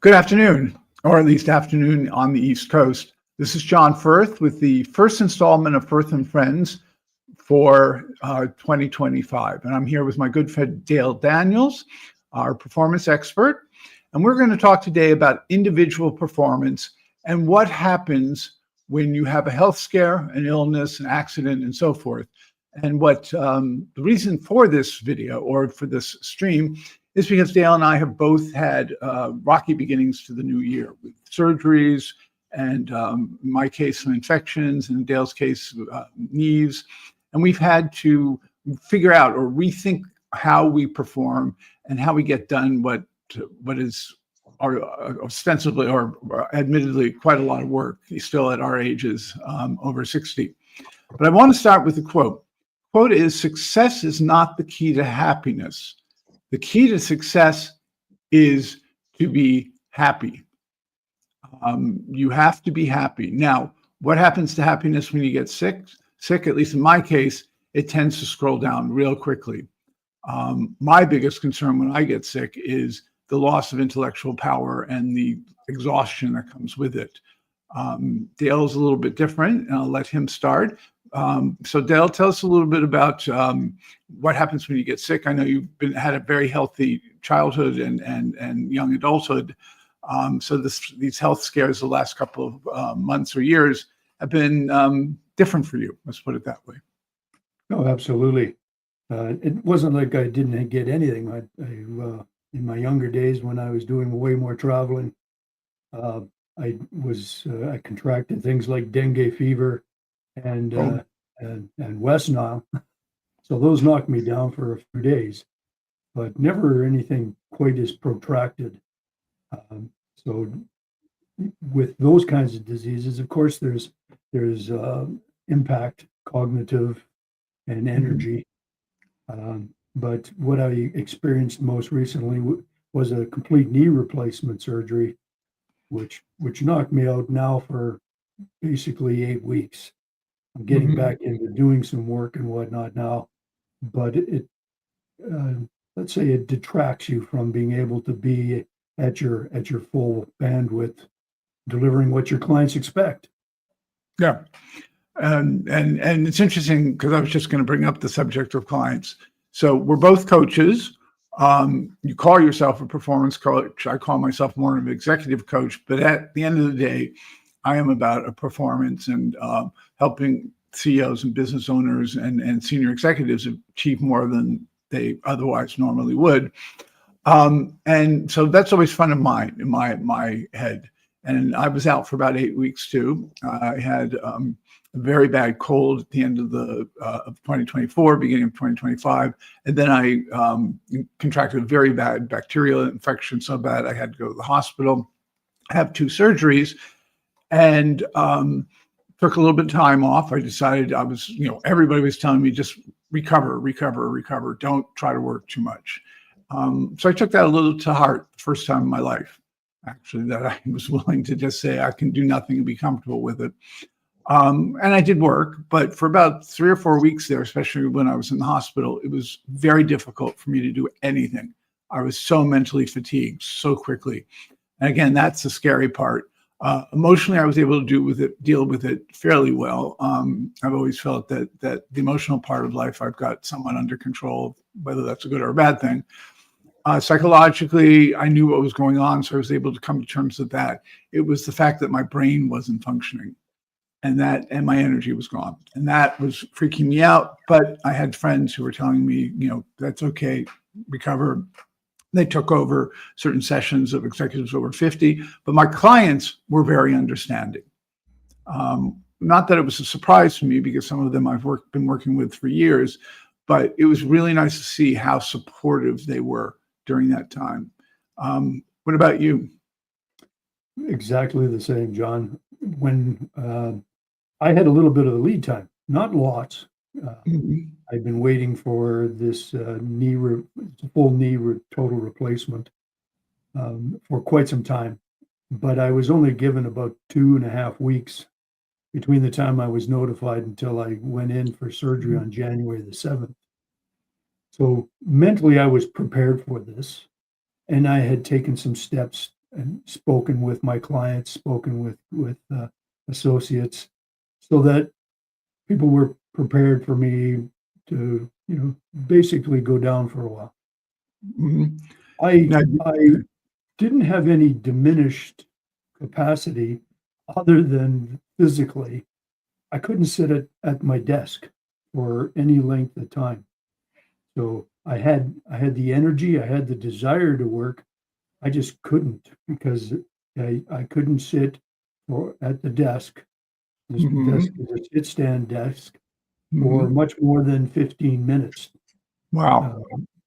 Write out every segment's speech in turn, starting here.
Good afternoon, or at least afternoon on the East Coast. This is John Firth with the first installment of Firth and Friends for 2025. And I'm here with my good friend Dale Daniels, our performance expert. And we're going to talk today about individual performance and what happens when you have a health scare, an illness, an accident, and so forth. And what the reason for this video or for this stream is because Dale and I have both had rocky beginnings to the new year with surgeries and in my case, some infections, and in Dale's case, knees. And we've had to figure out or rethink how we perform and how we get done what is ostensibly or admittedly quite a lot of work still at our ages, over 60. But I want to start with a quote. The quote is, "Success is not the key to happiness. The key to success is to be happy." You have to be happy. Now, what happens to happiness when you get sick? At least in my case, it tends to scroll down real quickly. My biggest concern when I get sick is the loss of intellectual power and the exhaustion that comes with it. Dale's a little bit different, and I'll let him start. So Dale, tell us a little bit about what happens when you get sick. I know you've had a very healthy childhood and young adulthood. So these health scares the last couple of months or years have been different for you. Let's put it that way. No, absolutely. It wasn't like I didn't get anything. I in my younger days, when I was doing way more traveling, I contracted things like dengue fever and West Nile. So those knocked me down for a few days, but never anything quite as protracted. So with those kinds of diseases, of course, there's impact, cognitive and energy. But what I experienced most recently was a complete knee replacement surgery, which knocked me out now for basically 8 weeks. I'm getting back into doing some work and whatnot now, but it let's say it detracts you from being able to be at your full bandwidth, delivering what your clients expect. Yeah. And it's interesting because I was just going to bring up the subject of clients. So we're both coaches. You call yourself a performance coach. I call myself more of an executive coach. But at the end of the day, I am about a performance and helping CEOs and business owners and senior executives achieve more than they otherwise normally would. And so that's always front of mind in my head. And I was out for about 8 weeks too. I had a very bad cold at the end of 2024, beginning of 2025. And then I contracted a very bad bacterial infection, so bad I had to go to the hospital, have 2 surgeries, and took a little bit of time off. I decided everybody was telling me just recover. Don't try to work too much. So I took that a little to heart the first time in my life, actually, that I was willing to just say I can do nothing and be comfortable with it. And I did work, but for about 3 or 4 weeks there, especially when I was in the hospital, it was very difficult for me to do anything. I was so mentally fatigued so quickly. And again, that's the scary part. Emotionally, I was able to deal with it fairly well. I've always felt that the emotional part of life, I've got somewhat under control, whether that's a good or a bad thing. Psychologically, I knew what was going on, so I was able to come to terms with that. It was the fact that my brain wasn't functioning and my energy was gone. And that was freaking me out. But I had friends who were telling me, that's okay, recover. They took over certain sessions of executives over 50, but my clients were very understanding. Not that it was a surprise to me because some of them I've been working with for years, but it was really nice to see how supportive they were during that time. What about you? Exactly the same, John. When I had a little bit of a lead time, not lots. I've been waiting for this full knee total replacement for quite some time, but I was only given about 2.5 weeks between the time I was notified until I went in for surgery on January the 7th. So mentally, I was prepared for this, and I had taken some steps and spoken with my clients, spoken with associates, so that people were prepared for me to, basically go down for a while. Mhm. I Now, I didn't have any diminished capacity other than physically. I couldn't sit at my desk for any length of time. So I had the energy, I had the desire to work. I just couldn't because I couldn't sit at the desk. This desk mhm. is a sit stand desk for Mhm. much more than 15 minutes. Wow.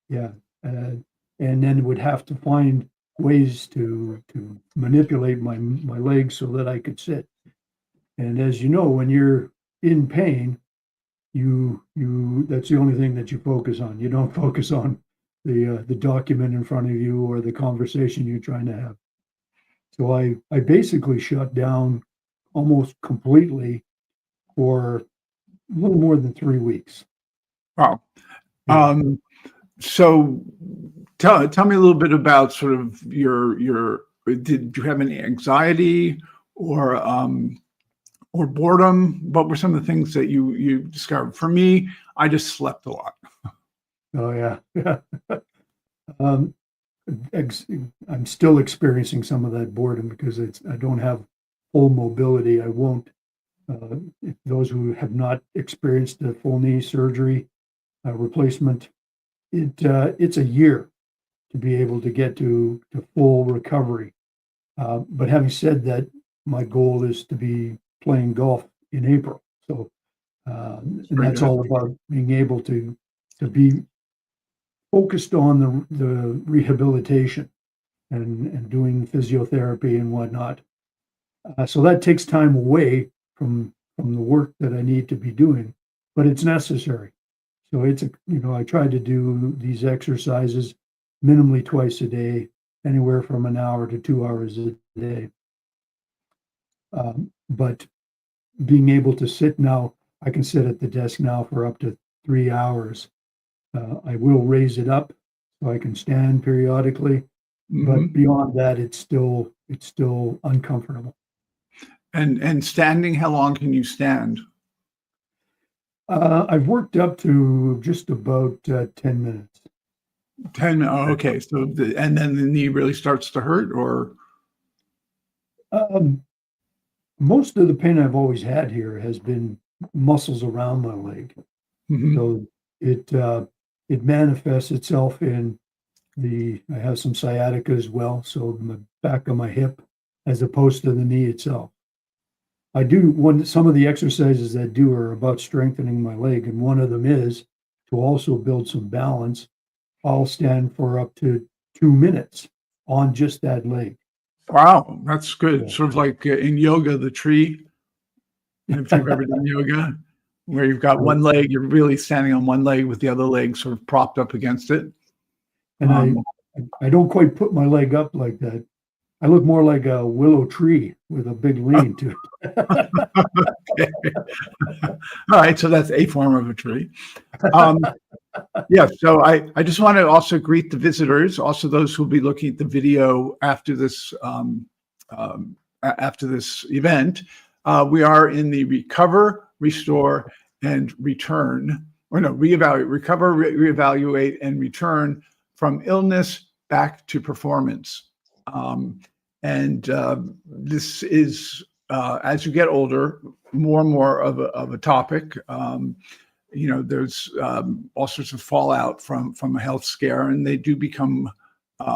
Yeah, and then would have to find ways to manipulate my legs so that I could sit. And as you know, when you're in pain, you that's the only thing that you focus on. You don't focus on the document in front of you or the conversation you're trying to have. So I basically shut down almost completely for a little more than 3 weeks. Wow. Yeah. Um, so tell me a little bit about sort of your did you have any anxiety or or boredom? What were some of the things that you discovered? For me, I just slept a lot. Oh yeah. Yeah. Um, ex- I'm still experiencing some of that boredom because I don't have full mobility. I won't. If those who have not experienced a full knee surgery replacement, it's a year to be able to get to full recovery. But having said that, my goal is to be playing golf in April. So, and Very that's good. all about being able to be focused on the rehabilitation and doing physiotherapy and whatnot. So that takes time away from the work that I need to be doing, but it's necessary. So I try to do these exercises minimally twice a day, anywhere from an hour to 2 hours a day. But being able to sit now, I can sit at the desk now for up to 3 hours. I will raise it up so I can stand periodically, but Mhm. beyond that, it's still uncomfortable. And standing, how long can you stand? I've worked up to just about 10 minutes. 10. Oh, okay. So and then the knee really starts to hurt or Um, Most of the pain I've always had here has been muscles around my leg. mhm. So it manifests itself in I have some sciatica as well, so the back of my hip as opposed to the knee itself. I do one some of the exercises that do are about strengthening my leg, and one of them is to also build some balance. I'll stand for up to 2 minutes on just that leg. Wow, that's good. Yeah. Sort of like in yoga, the tree. If you've ever done yoga, where you've got I one leg, you're really standing on one leg with the other leg sort of propped up against it. and Um, I don't quite put my leg up like that. I look more like a willow tree with a big lean to it. okay. All right, so that's a form of a tree. Um, yeah, so I just want to also greet the visitors, also those who will be looking at the video after this event. We are in the recover, restore, and return, or no, reevaluate, recover, reevaluate, and return from illness back to performance. Um, and this is, as you get older, more and more of a topic. There's all sorts of fallout from a health scare, and they do become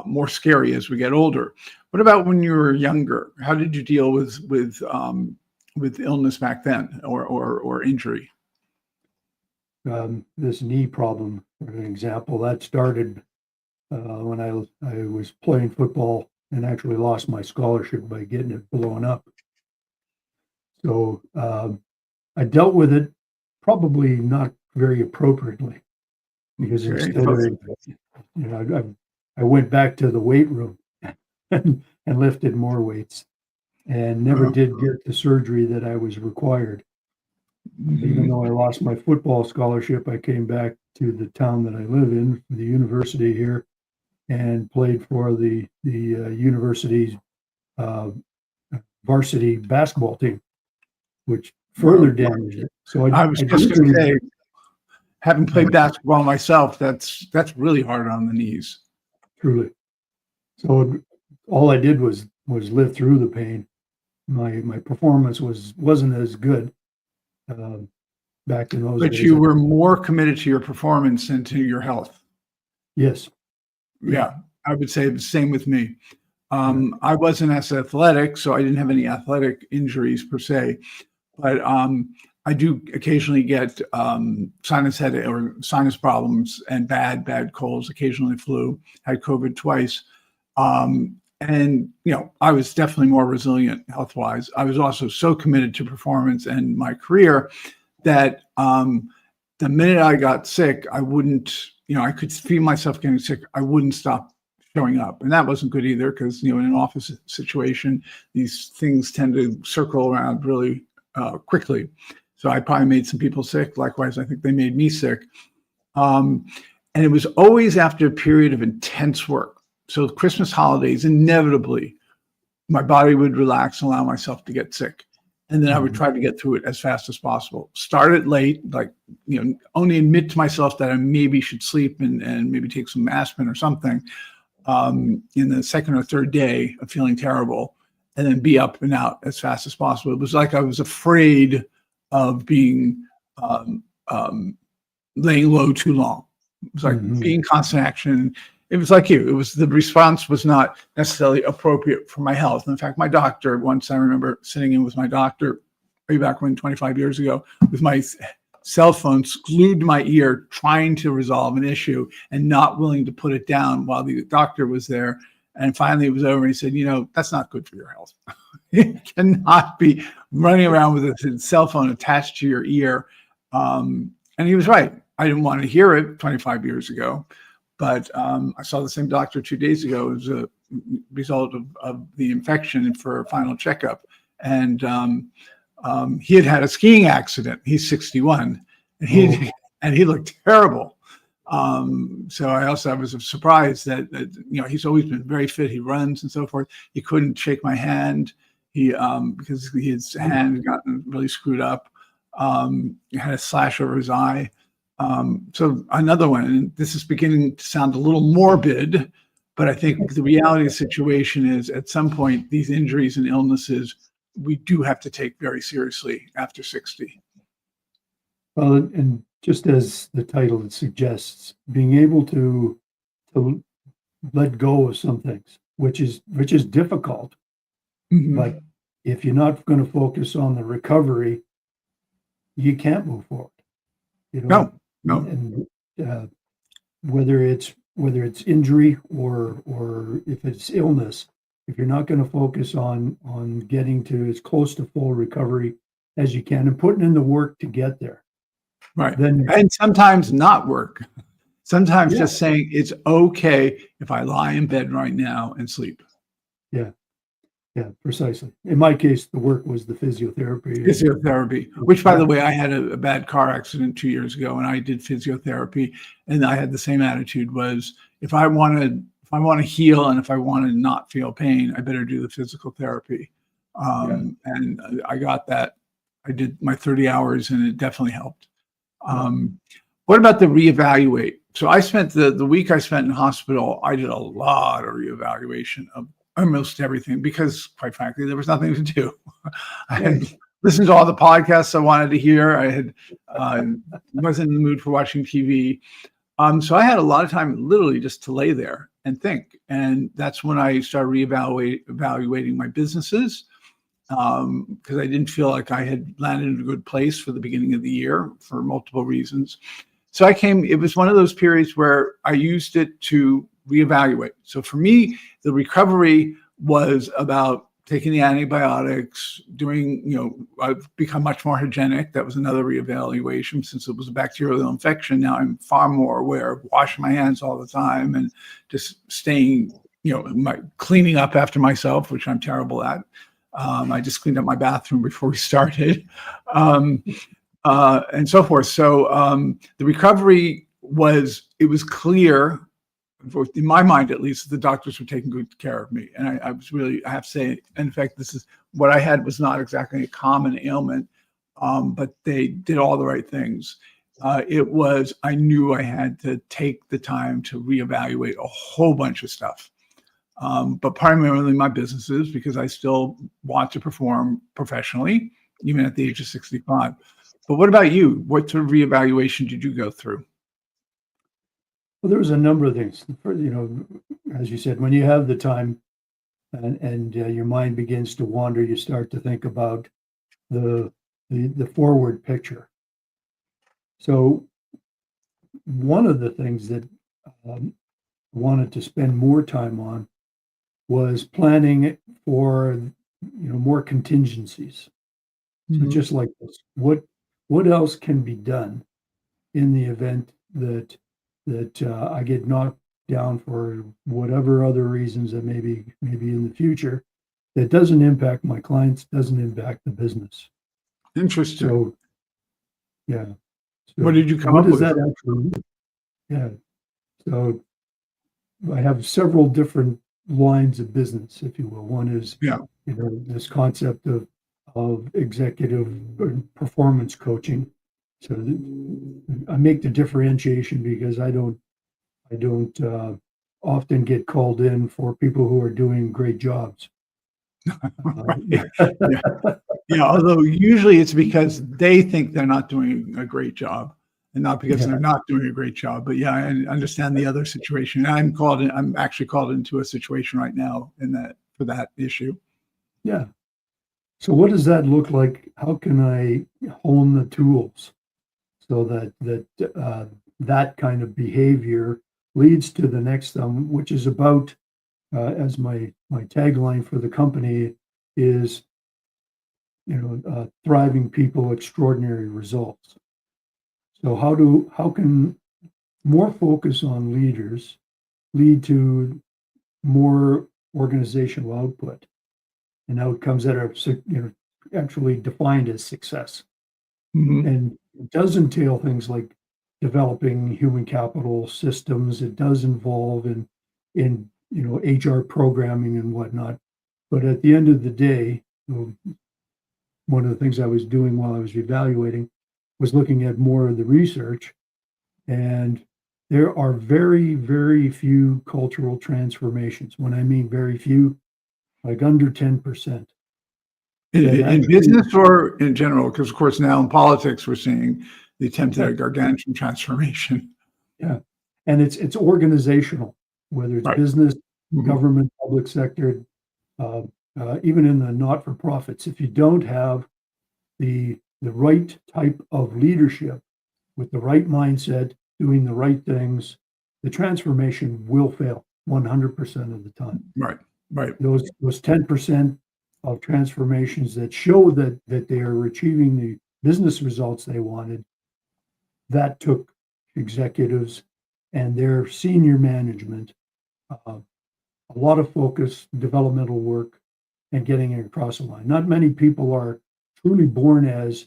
more scary as we get older. What about when you were younger? How did you deal with illness back then, or injury? This knee problem, for an example, that started when I was playing football and actually lost my scholarship by getting it blown up. So I dealt with it probably not very appropriately because Okay, instead of I went back to the weight room and lifted more weights and never uh, did get the surgery that I was required. Even mhm, though I lost my football scholarship, I came back to the town that I live in, the university here, and played for the university's uh, varsity basketball team, which further damaged it. So I was I just going to literally, say, having played basketball myself, that's really hard on the knees. truly. So all I did was live through the pain. My performance wasn't as good back in those But days. you were more committed to your performance than to your health. Yes. Yeah, I would say the same with me. I wasn't as athletic, so I didn't have any athletic injuries per se. But I do occasionally get sinus headache or sinus problems and bad colds, occasionally flu, had COVID twice. And, I was definitely more resilient health-wise. I was also so committed to performance and my career that the minute I got sick, I wouldn't, I could feel myself getting sick. I wouldn't stop showing up. And that wasn't good either because, in an office situation, these things tend to circle around really quickly. So I probably made some people sick. Likewise, I think they made me sick. And it was always after a period of intense work. So the Christmas holidays, inevitably, my body would relax and allow myself to get sick. And then I would try to get through it as fast as possible. Start it late, only admit to myself that I maybe should sleep and maybe take some aspirin or something in the second or third day of feeling terrible, and then be up and out as fast as possible. It was like I was afraid of being laying low too long. It was like being constant action. It was like you. It was the response was not necessarily appropriate for my health. In fact, my doctor, once I remember sitting in with my doctor way back when 25 years ago, with my cell phone glued to my ear, trying to resolve an issue and not willing to put it down while the doctor was there. And finally it was over. And he said, that's not good for your health. You cannot be running around with a cell phone attached to your ear. And he was right. I didn't want to hear it 25 years ago. But I saw the same doctor 2 days ago as a result of the infection for a final checkup. And he had a skiing accident. He's 61, and he looked terrible. So I was surprised that he's always been very fit. He runs and so forth. He couldn't shake my hand. Because his hand had gotten really screwed up. He had a slash over his eye. So another one, and this is beginning to sound a little morbid, but I think the reality of the situation is at some point, these injuries and illnesses, we do have to take very seriously after 60. Well, and just as the title suggests, being able to let go of some things, which is difficult. But if you're not going to focus on the recovery, you can't move forward. No. And whether it's injury or if it's illness, if you're not going to focus on getting to as close to full recovery as you can and putting in the work to get there, right? And sometimes not work. Sometimes just saying it's okay if I lie in bed right now and sleep. Yeah, precisely. In my case, the work was the physiotherapy. Which, by the way, I had a bad car accident 2 years ago, and I did physiotherapy, and I had the same attitude: was if I want to heal and if I want to not feel pain, I better do the physical therapy. And I got that. I did my 30 hours, and it definitely helped. What about the reevaluate? So I spent the week I spent in hospital. I did a lot of reevaluation of almost everything because, quite frankly, there was nothing to do. I had listened to all the podcasts I wanted to hear. I had wasn't in the mood for watching TV. So I had a lot of time literally just to lay there and think. And that's when I started evaluating my businesses because I didn't feel like I had landed in a good place for the beginning of the year for multiple reasons. So it was one of those periods where I used it to reevaluate. So for me, the recovery was about taking the antibiotics, I've become much more hygienic. That was another reevaluation since it was a bacterial infection. Now I'm far more aware of washing my hands all the time and just staying, cleaning up after myself, which I'm terrible at. I just cleaned up my bathroom before we started. And so forth. So the recovery was clear in my mind at least, the doctors were taking good care of me. And I was really, I have to say, in fact, this is what I had was not exactly a common ailment, but they did all the right things. I knew I had to take the time to reevaluate a whole bunch of stuff. But primarily my businesses, because I still want to perform professionally, even at the age of 65. But what about you? What sort of reevaluation did you go through? Well, there was a number of things. As you said, when you have the time and your mind begins to wander, you start to think about the forward picture. So one of the things that um, wanted to spend more time on was planning for more contingencies. So Mhm. just like this, what else can be done in the event that I get knocked down for whatever other reasons that maybe in the future that doesn't impact my clients, doesn't impact the business. Interesting. So yeah. What So did you come what up does with? that actually? Yeah. So I have several different lines of business, if you will. One is, Yeah. this concept of executive performance coaching. So I make the differentiation because I don't often get called in for people who are doing great jobs. Right. Yeah. Yeah. Although usually it's because they think they're not doing a great job and not because they're Yeah, not doing a great job. But yeah, I understand the other situation. I'm actually called into a situation right now for that issue. yeah. So what does that look like? How can I hone the tools so that kind of behavior leads to the next which is about as my tagline for the company is thriving people, extraordinary results. So how can more focus on leaders lead to more organizational output and outcomes that are actually defined as success? Mhm. And it does entail things like developing human capital systems. It does involve in HR programming and whatnot. But at the end of the day, one of the things I was doing while I was evaluating was looking at more of the research, and there are very, very few cultural transformations. When I mean very few, like under 10%, that In actually, business or in general? Because of course now in politics we're seeing the attempt at yeah, a gargantuan transformation. yeah. And it's organizational, whether it's Right. business, Mhm. government, public sector, uh, even in the not-for-profits. If you don't have the right type of leadership with the right mindset, doing the right things, the transformation will fail 100% of the time. Right. Right. Those 10% of transformations that show that they are achieving the business results they wanted, that took executives and their senior management a lot of focus, developmental work, and getting it across the line. Not many people are truly born as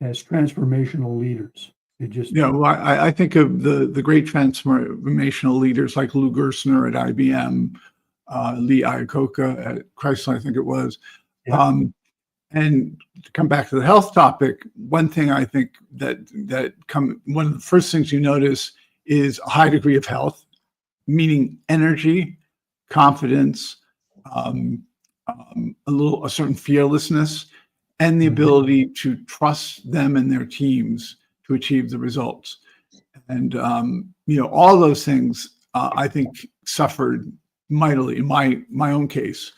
transformational leaders. They just Yeah, well, I think of the great transformational leaders like Lou Gerstner at IBM, Lee Iacocca at Chrysler, I think it was. yeah, Um, and to come back to the health topic, one thing I think one of the first things you notice is a high degree of health, meaning energy, confidence, um, a certain fearlessness, and the mhm, ability to trust them and their teams to achieve the results. And all those things I think suffered mightily in my own case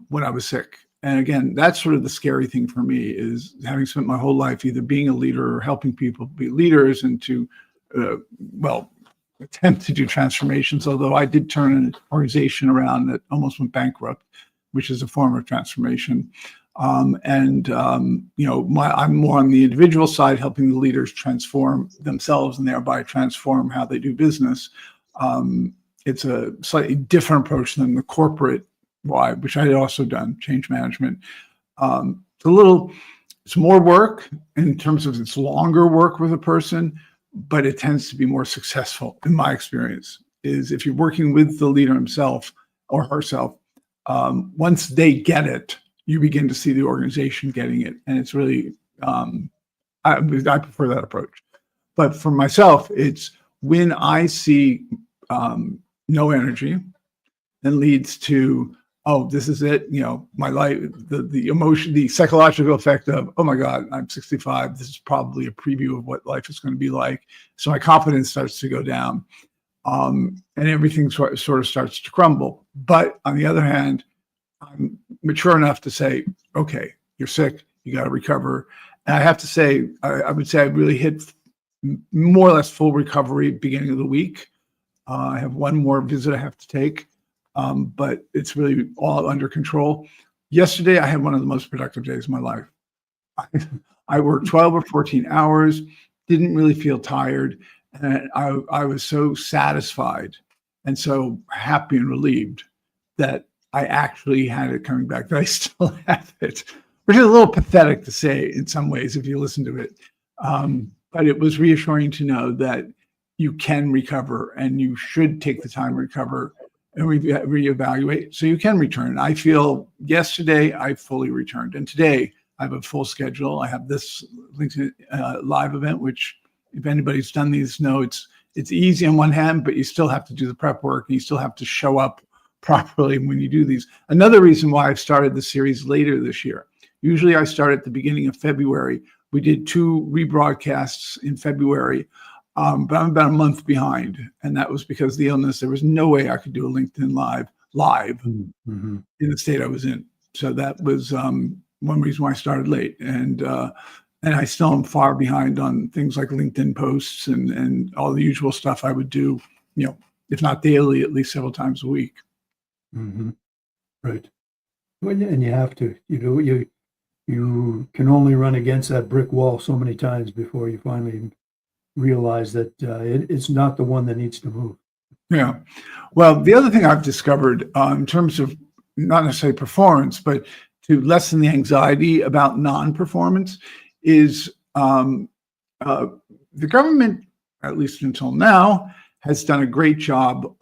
when I was sick. And again, that's sort of the scary thing for me is having spent my whole life either being a leader or helping people be leaders and to, uh, well, attempt to do transformations. Although I did turn an organization around that almost went bankrupt, which is a form of transformation. I'm more on the individual side, helping the leaders transform themselves and thereby transform how they do business. It's a slightly different approach than the corporate wide, which I had also done, change management. It's more work in terms of it's longer work with a person, but it tends to be more successful in my experience. is if you're working with the leader himself or herself, once they get it, you begin to see the organization getting it. And it's really, I prefer that approach. But for myself, it's when I see no energy, and leads to, oh, this is it. My life, the emotion, the psychological effect of, oh my God, I'm 65. This is probably a preview of what life is going to be like. So my confidence starts to go down, and everything sort of starts to crumble. But on the other hand, I'm mature enough to say, okay, you're sick. You got to recover. And I have to say, I would say I really hit more or less full recovery beginning of the week. I have one more visit I have to take. But it's really all under control. Yesterday, I had one of the most productive days of my life. I worked 12 or 14 hours, didn't really feel tired, and I was so satisfied and so happy and relieved that I actually had it coming back, that I still have it, which is a little pathetic to say in some ways if you listen to it. But it was reassuring to know that you can recover and you should take the time to recover and reevaluate so you can return. I feel yesterday I fully returned, and today I have a full schedule. I have this LinkedIn live event, which if anybody's done these know it's easy on one hand, but you still have to do the prep work. And you still have to show up properly when you do these. Another reason why I've started the series later this year. Usually I start at the beginning of February. We did 2 rebroadcasts in February. But I'm about a month behind, and that was because of the illness. There was no way I could do a LinkedIn live in the state I was in. So that was one reason why I started late, and I still am far behind on things like LinkedIn posts and all the usual stuff I would do, if not daily, at least several times a week. Right. Well, and you have to, you can only run against that brick wall so many times before you finally realize that it's not the one that needs to move. Yeah. Well, the other thing I've discovered in terms of not necessarily performance, but to lessen the anxiety about non-performance is the government, at least until now, has done a great job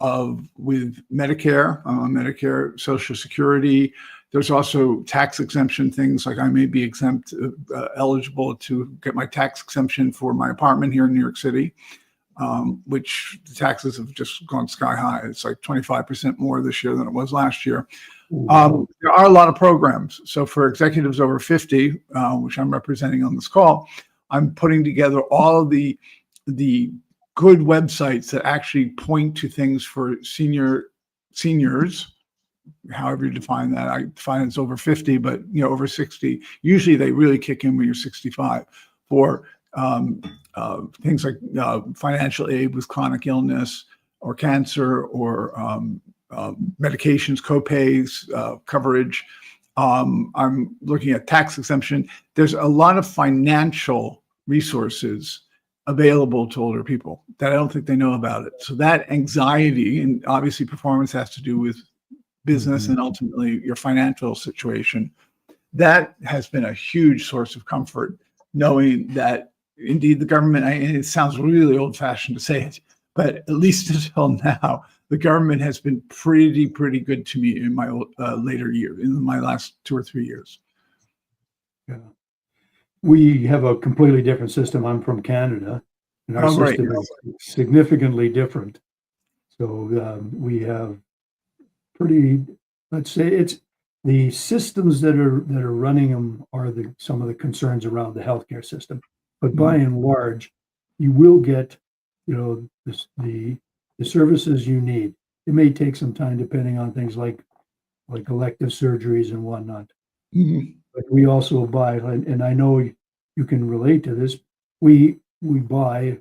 with Medicare, Medicare, Social Security. There's also tax exemption things, like I may be eligible to get my tax exemption for my apartment here in New York City, which the taxes have just gone sky high. It's like 25% more this year than it was last year. There are a lot of programs. So for executives over 50, which I'm representing on this call, I'm putting together all of the good websites that actually point to things for seniors, however you define that. I define it as over 50, but over 60. Usually they really kick in when you're 65 for things like financial aid with chronic illness or cancer or medications, co-pays, coverage. I'm looking at tax exemption. There's a lot of financial resources available to older people that I don't think they know about it. So that anxiety, and obviously performance has to do with business and ultimately your financial situation, that has been a huge source of comfort, knowing that indeed the government, and it sounds really old-fashioned to say it, but at least until now, the government has been pretty good to me in my later years, in my last 2 or 3 years. Yeah. We have a completely different system. I'm from Canada, and our system is significantly different. So we have let's say it's the systems that are running them are some of the concerns around the healthcare system. But by and large, you will get, the services you need. It may take some time depending on things like elective surgeries and whatnot. But we also buy, and I know you can relate to this. We buy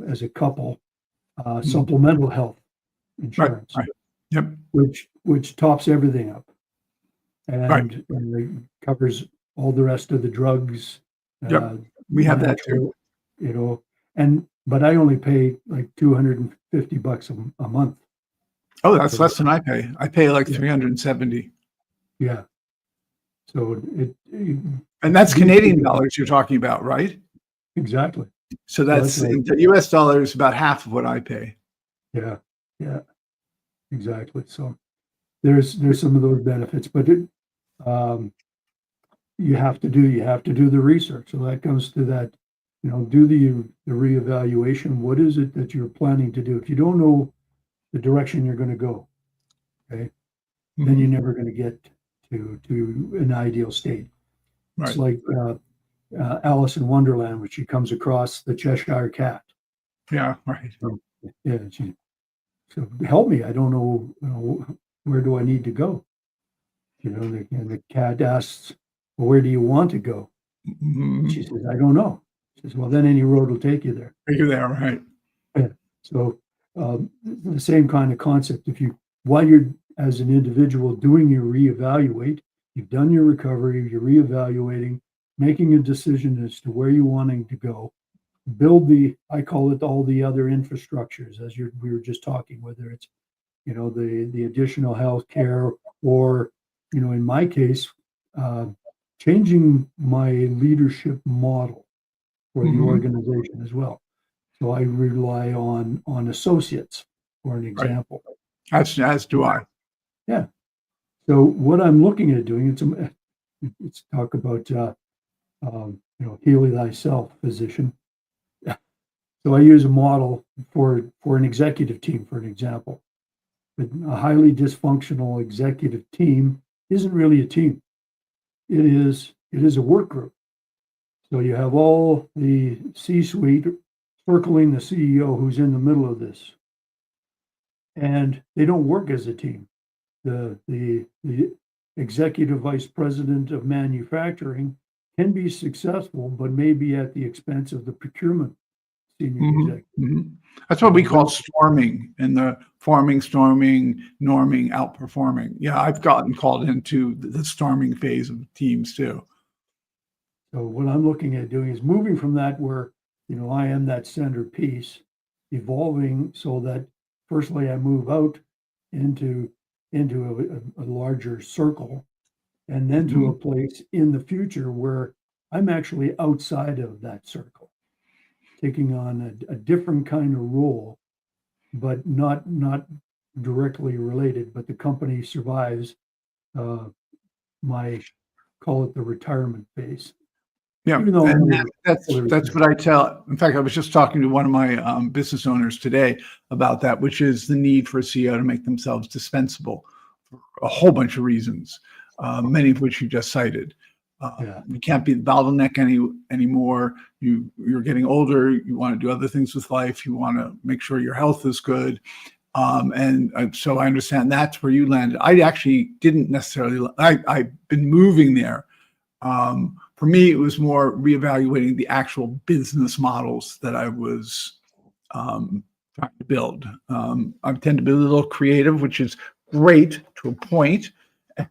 as a couple supplemental health insurance, Right. Yep. which tops everything up, and it covers all the rest of the drugs. Yep. We have that too. But I only pay like $250 a month. Oh, that's less than I pay. I pay like 370. Yeah. So and that's Canadian dollars you're talking about, right? Exactly. So that's the US dollar is about half of what I pay. Yeah. Yeah, exactly. So there's some of those benefits, but um, you have to do the research. So that comes to that, do the reevaluation. What is it that you're planning to do? If you don't know the direction you're going to go, okay, then you're Mhm. never going to get to an ideal state. It's Right. like Alice in Wonderland, when she comes across the Cheshire Cat. Yeah. Right. So, yeah, so help me. I don't know, where do I need to go? And the cat asks, well, where do you want to go? She Mhm. says, I don't know. She says, well, then any road will take you there. Are you there? Right. Yeah. So the same kind of concept. While you're as an individual doing your reevaluate, you've done your recovery, you're reevaluating, making a decision as to where you're wanting to go, build I call it all the other infrastructures, as we were just talking, whether it's, the additional health care, or, in my case, uh, changing my leadership model for the Mhm. organization as well. So I rely on associates, for an Right. example. As do I. Yeah. So what I'm looking at doing, it's talk about heal thyself, physician. So I use a model for an executive team, for an example. But a highly dysfunctional executive team isn't really a team. It is a work group. So you have all the C-suite circling the CEO, who's in the middle of this, and they don't work as a team. The executive vice president of manufacturing can be successful, but maybe at the expense of the procurement senior Mhm. executive. Mhm. That's what we call Those, storming in the forming, storming, norming, outperforming. Yeah, I've gotten called into the storming phase of teams too. so what I'm looking at doing is moving from that, where I am that centerpiece, evolving so that firstly I move out into a larger circle, and then to a Mhm. place in the future where I'm actually outside of that circle, taking on a different kind of role, but not directly related. But the company survives my, call it, the retirement phase, Yeah, even though I'm and never fully that's retired. what I tell. In fact, I was just talking to one of my business owners today about that, which is the need for a CEO to make themselves dispensable for a whole bunch of reasons, many of which you just cited. Yeah, You can't be the bottleneck anymore. You're getting older. You want to do other things with life. You want to make sure your health is good. So I understand that's where you landed. I actually didn't necessarily. I've been moving there. For me, it was more reevaluating the actual business models that I was trying to build. I tend to be a little creative, which is great to a point.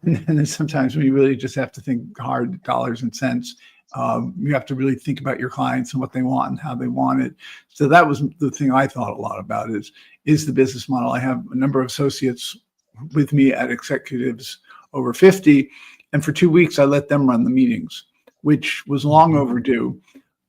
And then sometimes when you really just have to think hard dollars and cents, you have to really think about your clients and what they want and how they want it. So that was the thing I thought a lot about is the business model. I have a number of associates with me at executives over 50. And for 2 weeks, I let them run the meetings, which was long mhm, overdue.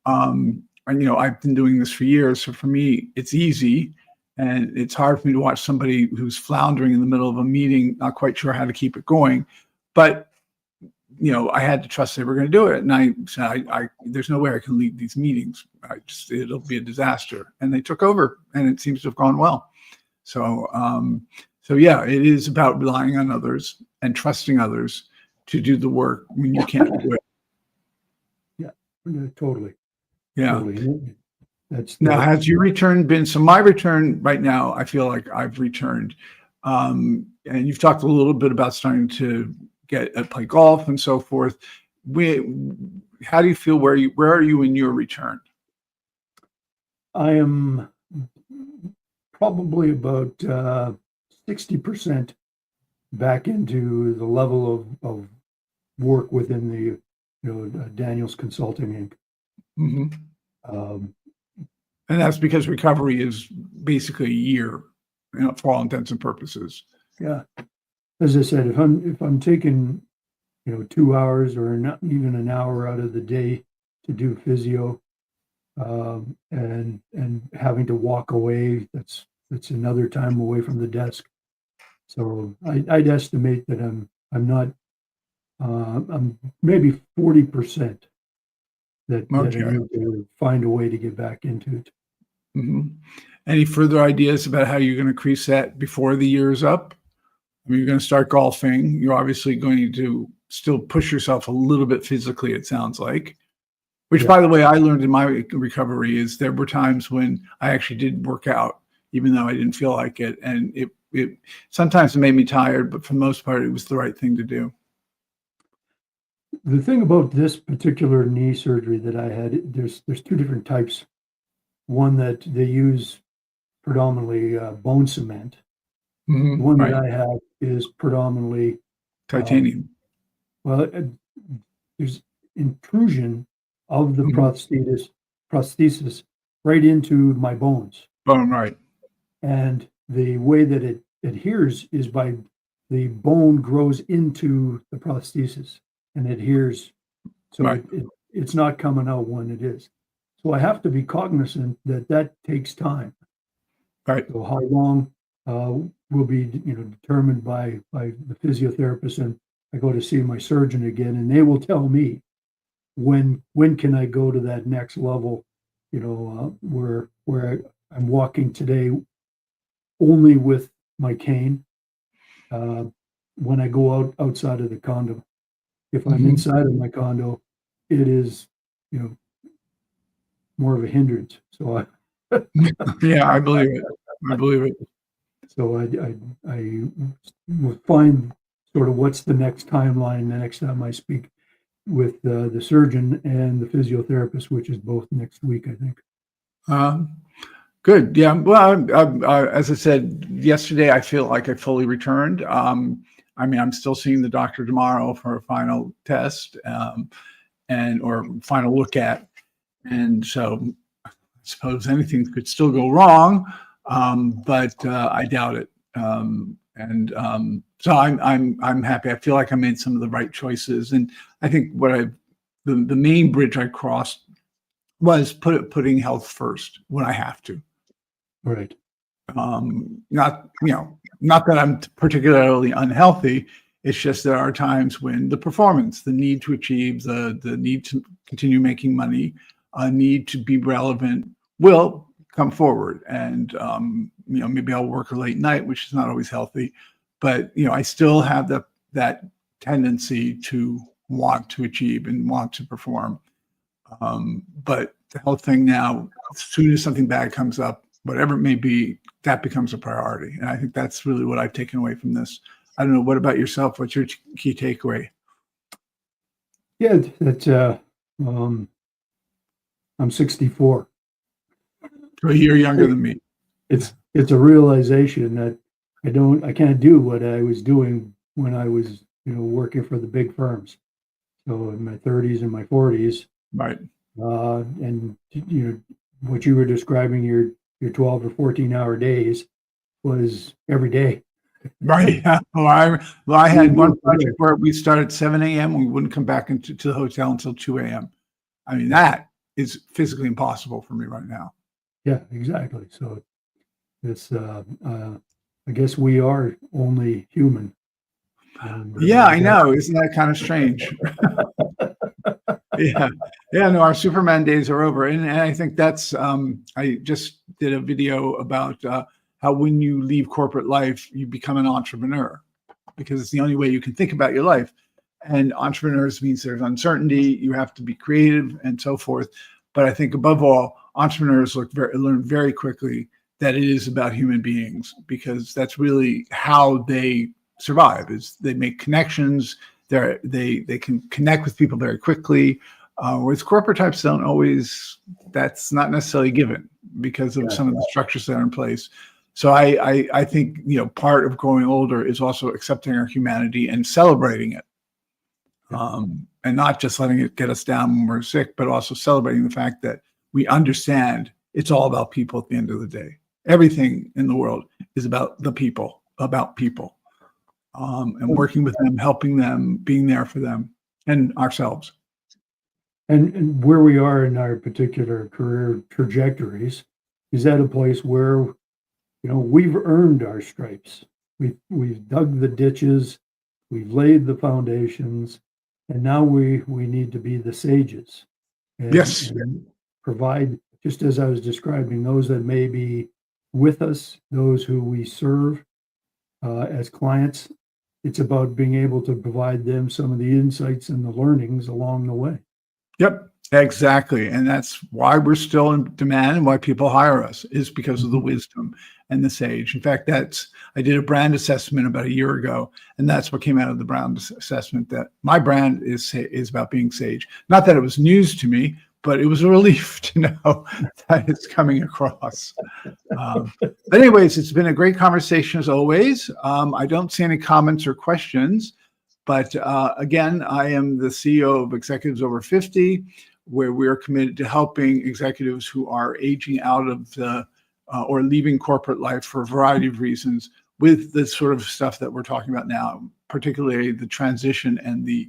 And I've been doing this for years, so for me, it's easy, and it's hard for me to watch somebody who's floundering in the middle of a meeting, not quite sure how to keep it going. But I had to trust they were going to do it, and I said, there's no way I can lead these meetings. It'll be a disaster. And they took over, and it seems to have gone well. So yeah, it is about relying on others and trusting others to do the work when you can't do it. yeah, totally, Yeah. totally. That's Now, the has your return been so my return right now, I feel like I've returned. And you've talked a little bit about starting to play golf and so forth. We, how do you feel where are you in your return? I am probably about 60% back into the level of work within the Daniels Consulting Inc. Mhm. Um, And that's because recovery is basically a year, for all intents and purposes. yeah, as I said, if I'm taking 2 hours or not even an hour out of the day to do physio, and having to walk away, that's it's another time away from the desk. So I'd estimate that I'm not I'm maybe 40% that I Okay. need to find a way to get back into it. Mhm. Any further ideas about how you're going to increase that before the year is up? I mean, you're going to start golfing. You're obviously going to still push yourself a little bit physically, it sounds like. Which, Yeah. by the way, I learned in my recovery is there were times when I actually did work out, even though I didn't feel like it. And it sometimes it made me tired, but for the most part, it was the right thing to do. The thing about this particular knee surgery that I had, there's two different types. One that they use predominantly bone cement. The one that Right. I have is predominantly um, Titanium. well, there's intrusion of the Mhm. prosthesis right into my bones. Bone, right. And the way that it adheres is by the bone grows into the prosthesis and adheres. So Right. it's not coming out when it is. So I have to be cognizant that that takes time. Right. So how long will be determined by the physiotherapist, and I go to see my surgeon again, and they will tell me when can I go to that next level, where I'm walking today only with my cane. Uh, when I go outside of the condo, if I'm Mhm. inside of my condo, it is more of a hindrance. So I Yeah, I believe it. I believe it. so I will find sort of what's the next timeline the next time I speak with the surgeon and the physiotherapist, which is both next week, I think. Um, Good. Yeah. Well, as I said yesterday, I feel like I fully returned. I mean, I'm still seeing the doctor tomorrow for a final test, and or final look at. And so I suppose anything could still go wrong, but I doubt it. So I'm happy. I feel like I made some of the right choices, and I think the main bridge I crossed was putting health first when I have to. Right. Not that I'm particularly unhealthy. It's just there are times when the performance, the need to achieve, the need to continue making money, a need to be relevant will come forward. And maybe I'll work a late night, which is not always healthy, but I still have that tendency to want to achieve and want to perform. But the whole thing now, as soon as something bad comes up, whatever it may be, that becomes a priority. And I think that's really what I've taken away from this. I don't know. What about yourself? What's your key takeaway? Yeah, that's um, I'm 64. A year younger than me. It's a realization that I can't do what I was doing when I was working for the big firms. So in my 30s and my 40s, Right. and what you were describing, your 12 or 14-hour days was every day. Right. Yeah. I had one project where we started at 7 a.m. We wouldn't come back to the hotel until 2 a.m. I mean, that is physically impossible for me right now. Yeah, exactly. So it's I guess we are only human. And Yeah, I know. Isn't that kind of strange? Yeah. Yeah, no, our Superman days are over. And I think that's I just did a video about how when you leave corporate life, you become an entrepreneur because it's the only way you can think about your life. And entrepreneurs means there's uncertainty, you have to be creative and so forth. But I think above all, entrepreneurs learn very quickly that it is about human beings because that's really how they survive is they make connections, they can connect with people very quickly. Whereas corporate types don't always, that's not necessarily given because of Yeah. some of the structures that are in place. So I think part of growing older is also accepting our humanity and celebrating it, and not just letting it get us down when we're sick, but also celebrating the fact that we understand it's all about people at the end of the day. Everything in the world is about the people, and working with them, helping them, being there for them and ourselves. And where we are in our particular career trajectories is at a place where we've earned our stripes. We've dug the ditches, we've laid the foundations, and now we need to be the sages Yes. and provide, just as I was describing, those that may be with us, those who we serve as clients. It's about being able to provide them some of the insights and the learnings along the way. Yep, exactly. And that's why we're still in demand and why people hire us, is because of the wisdom and the sage. In fact, I did a brand assessment about a year ago, and that's what came out of the brand assessment, that my brand is about being sage. Not that it was news to me, but it was a relief to know that it's coming across. But anyways, it's been a great conversation as always. I don't see any comments or questions. But again, I am the CEO of Executives Over 50, where we are committed to helping executives who are aging out of the or leaving corporate life for a variety of reasons with the sort of stuff that we're talking about now, particularly the transition and the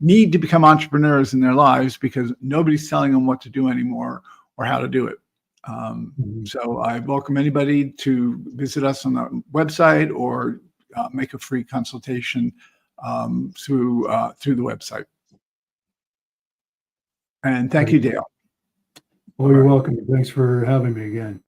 need to become entrepreneurs in their lives because nobody's telling them what to do anymore or how to do it. So I welcome anybody to visit us on the website or make a free consultation through the website. And thank you, Dale. Well, you're welcome. Thanks for having me again.